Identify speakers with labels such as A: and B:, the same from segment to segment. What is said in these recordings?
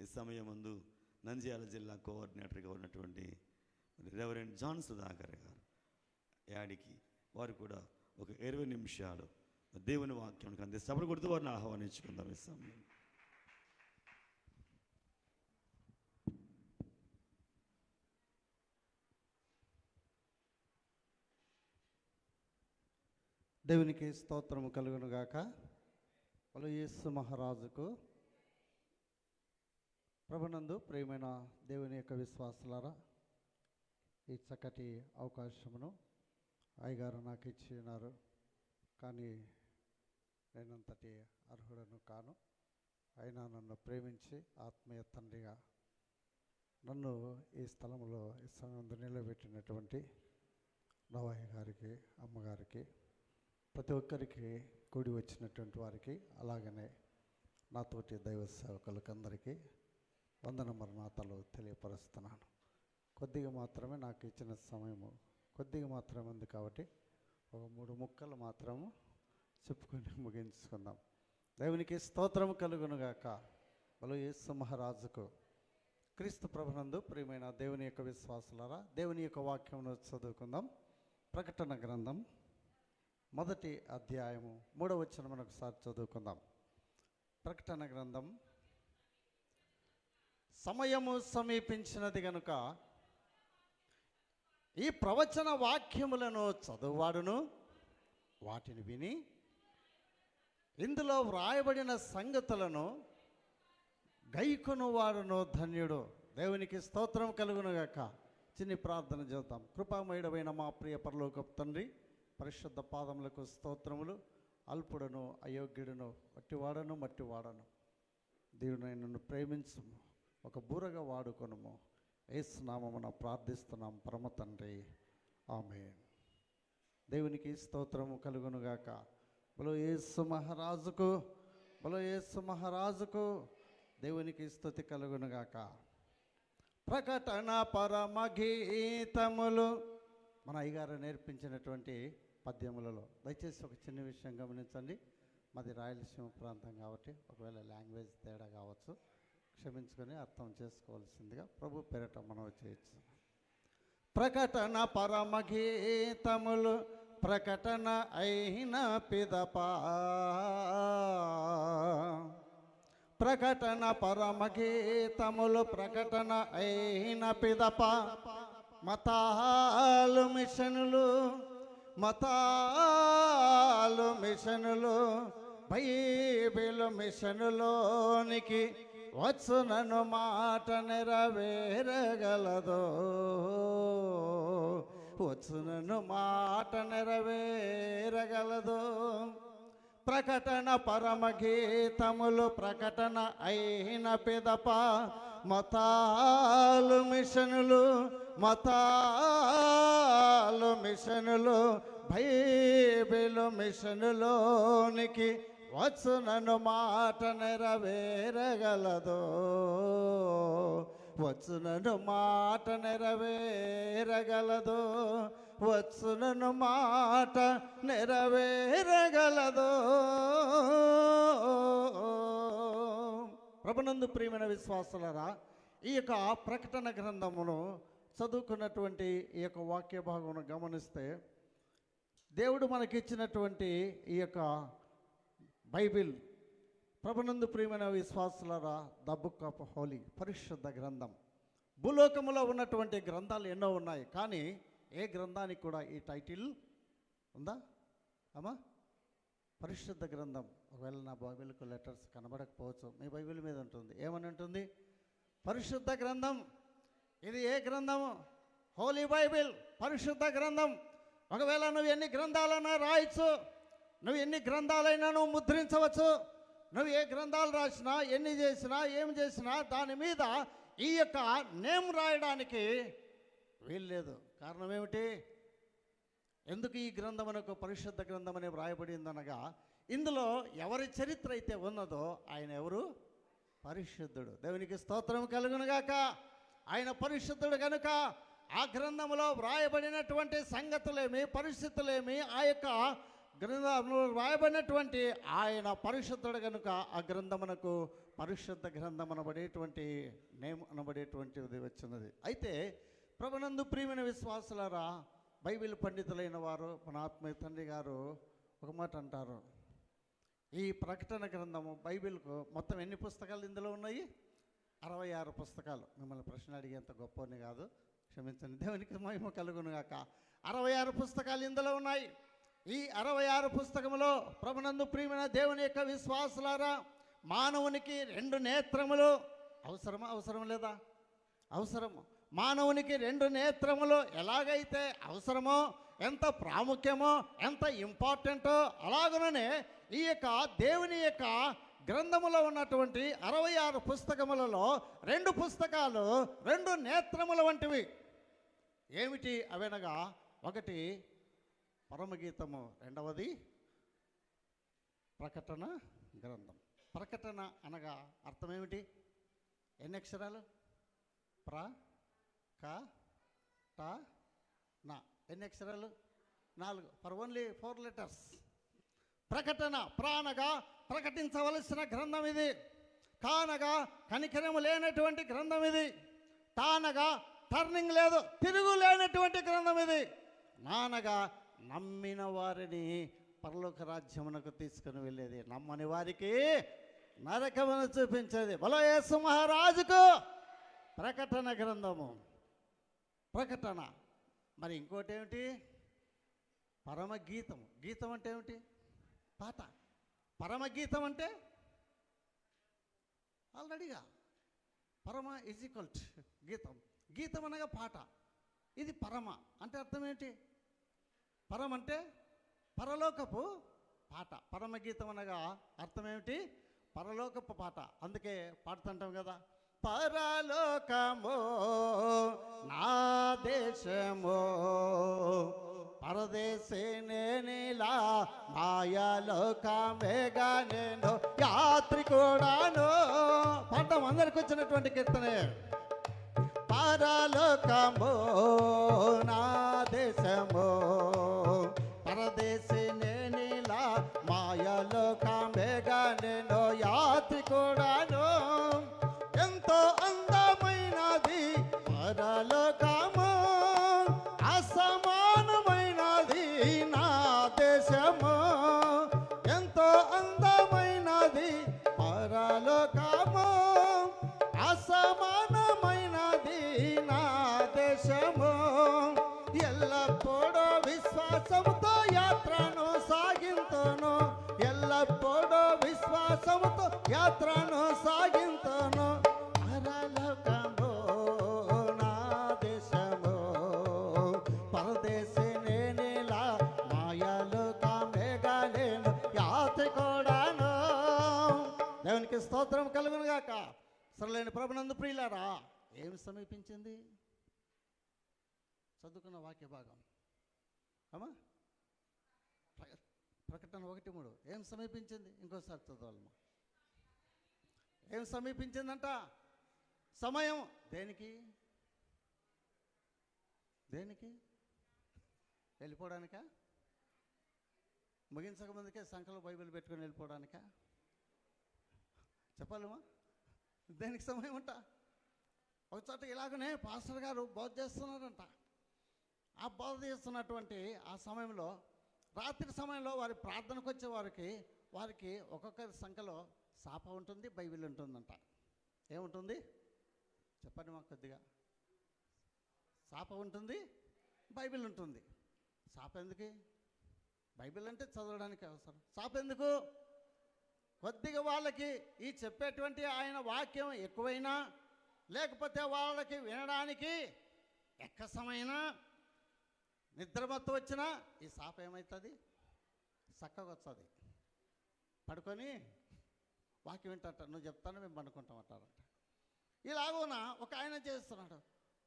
A: ఈ సమయం ముందు నంద్యాల జిల్లా కోఆర్డినేటర్గా ఉన్నటువంటి రెవరెండ్ జాన్ సుధాకర్ గారు యాడికి వారు కూడా ఒక 20 నిమిషాలు దేవుని వాక్యానికి అందిస్తే సభలు కొడుతూ వారిని ఆహ్వానించుకుందాం. ఈ సమయం
B: దేవునికి స్తోత్రము కలుగును గాక. వాళ్ళు యేసు మహారాజుకు ప్రభునందు ప్రియమైన దేవుని యొక్క విశ్వాసులారా, ఈ చక్కటి అవకాశమును అయ్యగారు నాకు ఇచ్చినారు. కానీ నేనంతటి అర్హుడను కాను. అయినా నన్ను ప్రేమించి ఆత్మీయ తండ్రిగా నన్ను ఈ స్థలంలో ఈ సమయం నిలబెట్టినటువంటి నవయ్య గారికి, అమ్మగారికి, ప్రతి ఒక్కరికి, కూడి వచ్చినటువంటి వారికి, అలాగనే నాతోటి దైవ సేవకులకు అందరికీ వందనమరణాతలు తెలియపరుస్తున్నాను. కొద్దిగా మాత్రమే నాకు ఇచ్చిన సమయము కొద్దిగా మాత్రమే ఉంది కాబట్టి ఒక 3 ముక్కలు మాత్రము చెప్పుకొని ముగించుకుందాం. దేవునికి స్తోత్రము కలుగునుగాక. బలో యేసు మహారాజుకు. క్రీస్తు ప్రభునందు ప్రియమైన దేవుని యొక్క విశ్వాసులారా, దేవుని యొక్క వాక్యమును చదువుకుందాం. ప్రకటన గ్రంథం 1వ అధ్యాయము 3వ వచనం ఒకసారి చదువుకుందాం. ప్రకటన గ్రంథం. సమయము సమీపించినది గనుక ఈ ప్రవచన వాక్యములను చదువువాడును వాటిని విని ఇందులో వ్రాయబడిన సంగతులను గైకొనువాడును ధన్యుడు. దేవునికి స్తోత్రం కలుగునుగాక. చిన్ని ప్రార్థన చేద్దాం. కృపామయుడమైన మా ప్రియ పరలోకపు తండ్రి, పరిశుద్ధ పాదములకు స్తోత్రములు. అల్పుడను, అయోగ్యుడును, మట్టివాడను దేవుని నన్ను ప్రేమించుము, ఒక బూరగా వాడుకొనుము. యేసు నామమున ప్రార్థిస్తున్నాం పరమ తండ్రి, ఆమేన్. దేవునికి స్తోత్రము కలుగునుగాక. బలో యేసు మహారాజుకు, బలో యేసు మహారాజుకు. దేవునికి స్తుతి కలుగునుగాక. ప్రకటన పరమ గీతములు మన అయ్యగారు నేర్పించినటువంటి పద్యములలో దయచేసి ఒక చిన్న విషయం గమనించండి. మాది రాయలసీమ ప్రాంతం కాబట్టి ఒకవేళ లాంగ్వేజ్ తేడా కావచ్చు, క్షమించుకొని అర్థం చేసుకోవాల్సిందిగా ప్రభు పేరట మనం చేయొచ్చు. ప్రకటన పరమ గీతములు ప్రకటన అయిన పిదప, ప్రకటన పరమ గీతములు ప్రకటన అయిన పిదప, మతాలు మిషనులు బైబిలు మిషనులోనికి వచ్చునను మాట నెరవేరగలదో, వచ్చునను మాట నెరవేరగలదో. ప్రకటన పరమ గీతములు ప్రకటన అయిన పిదప, మతాలు మిషనులు బైబిలు మిషనులోనికి వచ్చునను మాట నెరవేరగలదో, వచ్చునను మాట నెరవేరగలదో, వచ్చునను మాట నెరవేరగలదో. ప్రభునందు ప్రియమైన విశ్వాసులారా, ఈ యొక్క ప్రకటన గ్రంథమును చదువుకున్నటువంటి ఈ యొక్క వాక్య భాగమును గమనిస్తే, దేవుడు మనకిచ్చినటువంటి ఈ యొక్క బైబిల్, ప్రభునందు ప్రియమైన విశ్వాసులారా, ద బుక్ ఆఫ్ హోలీ, పరిశుద్ధ గ్రంథం. భూలోకములో ఉన్నటువంటి గ్రంథాలు ఎన్నో ఉన్నాయి, కానీ ఏ గ్రంథానికి కూడా ఈ టైటిల్ ఉందా అమ్మా? పరిశుద్ధ గ్రంథం. ఒకవేళ నా బైబిల్కు లెటర్స్ కనబడకపోవచ్చు, మీ బైబిల్ మీద ఉంటుంది. ఏమని ఉంటుంది? పరిశుద్ధ గ్రంథం. ఇది ఏ గ్రంథము? హోలీ బైబిల్, పరిశుద్ధ గ్రంథం. ఒకవేళ నువ్వు ఎన్ని గ్రంథాలైనా రాయొచ్చు, నువ్వు ఎన్ని గ్రంథాలైనా నువ్వు ముద్రించవచ్చు, నువ్వు ఏ గ్రంథాలు రాసినా, ఎన్ని చేసినా, ఏం చేసినా దాని మీద ఈ యొక్క నేమ్ రాయడానికి వీల్లేదు. కారణం ఏమిటి? ఎందుకు ఈ గ్రంథం అనకు పరిశుద్ధ గ్రంథం అనే వ్రాయబడిందనగా, ఇందులో ఎవరి చరిత్ర అయితే ఉన్నదో ఆయన ఎవరు? పరిశుద్ధుడు. దేవునికి స్తోత్రం కలుగునుగాక. ఆయన పరిశుద్ధుడు కనుక ఆ గ్రంథములో వ్రాయబడినటువంటి సంగతులేమి, పరిస్థితులేమి, ఆ యొక్క గ్రంథంలో వ్రాయబడినటువంటి ఆయన పరిశుద్ధుడు కనుక ఆ గ్రంథమునకు పరిశుద్ధ గ్రంథం అనబడేటువంటి నేమ్ అనబడేటువంటిది వచ్చినది. అయితే ప్రభునందు ప్రియమైన విశ్వాసులారా, బైబిల్ పండితులైన వారు, మన ఆత్మీయ తండ్రి గారు ఒక మాట అంటారు. ఈ ప్రకటన గ్రంథము బైబిల్కు మొత్తం ఎన్ని పుస్తకాలు ఇందులో ఉన్నాయి? 66 పుస్తకాలు. మిమ్మల్ని ప్రశ్న అడిగేంత గొప్పని కాదు, క్షమించండి, దేవునికి మహిమ కలుగును గాక. 66 పుస్తకాలు ఇందులో ఉన్నాయి. ఈ 66 పుస్తకములో ప్రభునందు ప్రియమైన దేవుని యొక్క విశ్వాసులారా, మానవునికి 2 నేత్రములు అవసరమా? అవసరం లేదా? అవసరము. మానవునికి 2 నేత్రములు ఎలాగైతే అవసరమో, ఎంత ప్రాముఖ్యమో, ఎంత ఇంపార్టెంటో, అలాగనే ఈ యొక్క దేవుని యొక్క గ్రంథములో ఉన్నటువంటి 66 పుస్తకములలో 2 పుస్తకాలు 2 నేత్రముల వంటివి. ఏమిటి అవనగా, ఒకటి పరమగీతము, రెండవది ప్రకటన గ్రంథం. ప్రకటన అనగా అర్థం ఏమిటి? ఎన్ని అక్షరాలు? ప్ర క ట న. ఎన్ని అక్షరాలు? 4. For only 4 letters. ప్రకటన ప్రాణగా ప్రకటించవలసిన గ్రంథం ఇది. కానగా కనికరము లేనటువంటి గ్రంథం ఇది. తానగా టర్నింగ్ లేదు, తిరుగు లేనటువంటి గ్రంథం ఇది. నానగా నమ్మిన వారిని పరలోక రాజ్యమునకు తీసుకుని వెళ్ళేది, నమ్మని వారికి నరకమును చూపించేది. బలో యేసు మహారాజుకు ప్రకటన గ్రంథము. ప్రకటన. మరి ఇంకోటి ఏమిటి? పరమగీతము. గీతం అంటే ఏమిటి? పాట. పరమగీతం అంటే ఆల్రెడీగా పరమ ఈజ్ ఈక్వల్ టు గీతం. గీతం అనగా పాట. ఇది పరమ అంటే అర్థం ఏంటి? పరమ అంటే పరలోకపు పాట. పరమగీతం అనగా అర్థం ఏమిటి? పరలోకపు పాట. అందుకే పాడుతుంటాం కదా, పరలోకమో నా దేశమో పరదేశే నేనిలా మాయాలోకమేగా నేను యాత్రికుడాను. పాఠం అందరికి వచ్చినటువంటి కీర్తనే. పరలోకమో నా దేశమో పరదేశే నేనిలా మాయాలోకమేగా నేను యాత్రికుడాను. ఎంతో అందమైనది పరలోకము, అసమానమైనది నా దేశము. ఎంతో అందమైనది పరలోకము, అసమానమైనది నా దేశము. ఎల్లప్పుడూ విశ్వాసముతో యాత్రను సాగింతును, ఎల్లప్పుడూ విశ్వాసముతో యాత్రను సాగింతును. పరలోకము నా దేశము పరదేశి నేనిలా మాయాలోకమేగా నేను యాత్రికుడాను. దేవునికి స్తోత్రం కలుగును గాక. సరళైన ప్రభునందు ప్రియులారా, ఏమి సమీపించింది? చదువుకున్న వాక్య భాగం అమ్మా, ప్రకటన 1:3. ఏం సమీపించింది? ఇంకోసారి చదవాలమ్మా. ఏం సమీపించిందంట? సమయం. దేనికి? దేనికి? వెళ్ళిపోవడానికా? ముగించక ముందుకే సంకలో బైబిల్ పెట్టుకొని వెళ్ళిపోవడానికా? చెప్పాలమ్మా, దేనికి సమయం అంట? ఒకచోట ఇలాగనే పాస్టర్ గారు బోధ చేస్తున్నారంట. ఆ బోధ చేస్తున్నటువంటి ఆ సమయంలో, రాత్రి సమయంలో వారి ప్రార్థనకు వచ్చే వారికి ఒక్కొక్కరి సంఖ్యలో శాప ఉంటుంది, బైబిల్ ఉంటుందంట. ఏముంటుంది చెప్పండి మాకు కొద్దిగా. శాప ఉంటుంది, బైబిల్ ఉంటుంది. శాప ఎందుకు? బైబిల్ అంటే చదవడానికి అవసరం. శాప ఎందుకు? కొద్దిగా వాళ్ళకి ఈ చెప్పేటువంటి ఆయన వాక్యం ఎక్కువైనా, లేకపోతే వాళ్ళకి వినడానికి ఎక్కసమైనా, నిద్రమత్తు వచ్చినా ఈ శాప ఏమవుతుంది? చక్కగా వస్తుంది. పడుకొని వాక్యం వింటారట, నువ్వు చెప్తాను మేము పండుకుంటామంటారంట. ఇలాగున ఒక ఆయన చేస్తున్నాడు,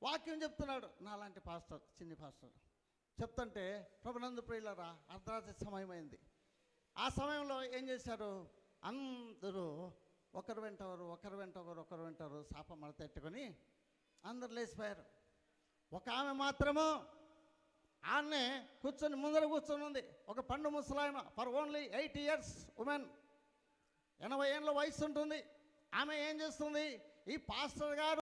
B: వాక్యం చెప్తున్నాడు. నాలాంటి పాస్టర్, చిన్ని పాస్టర్ చెప్తుంటే, ప్రభునందు ప్రియులారా, అర్ధరాత్రి సమయమైంది. ఆ సమయంలో ఏం చేశారు? అందరూ ఒకరు వెంట ఒకరు శాప మడతెట్టుకొని అందరు లేచిపోయారు. ఒక ఆమె మాత్రము ఆమె కూర్చొని ముందర కూర్చొని ఉంది. ఒక పండు ముసలాయమ, ఫర్ ఓన్లీ 8 years ఉమెన్, 80 ఏళ్ళ వయసు ఉంటుంది. ఆమె ఏం చేస్తుంది, ఈ పాస్టర్ గారు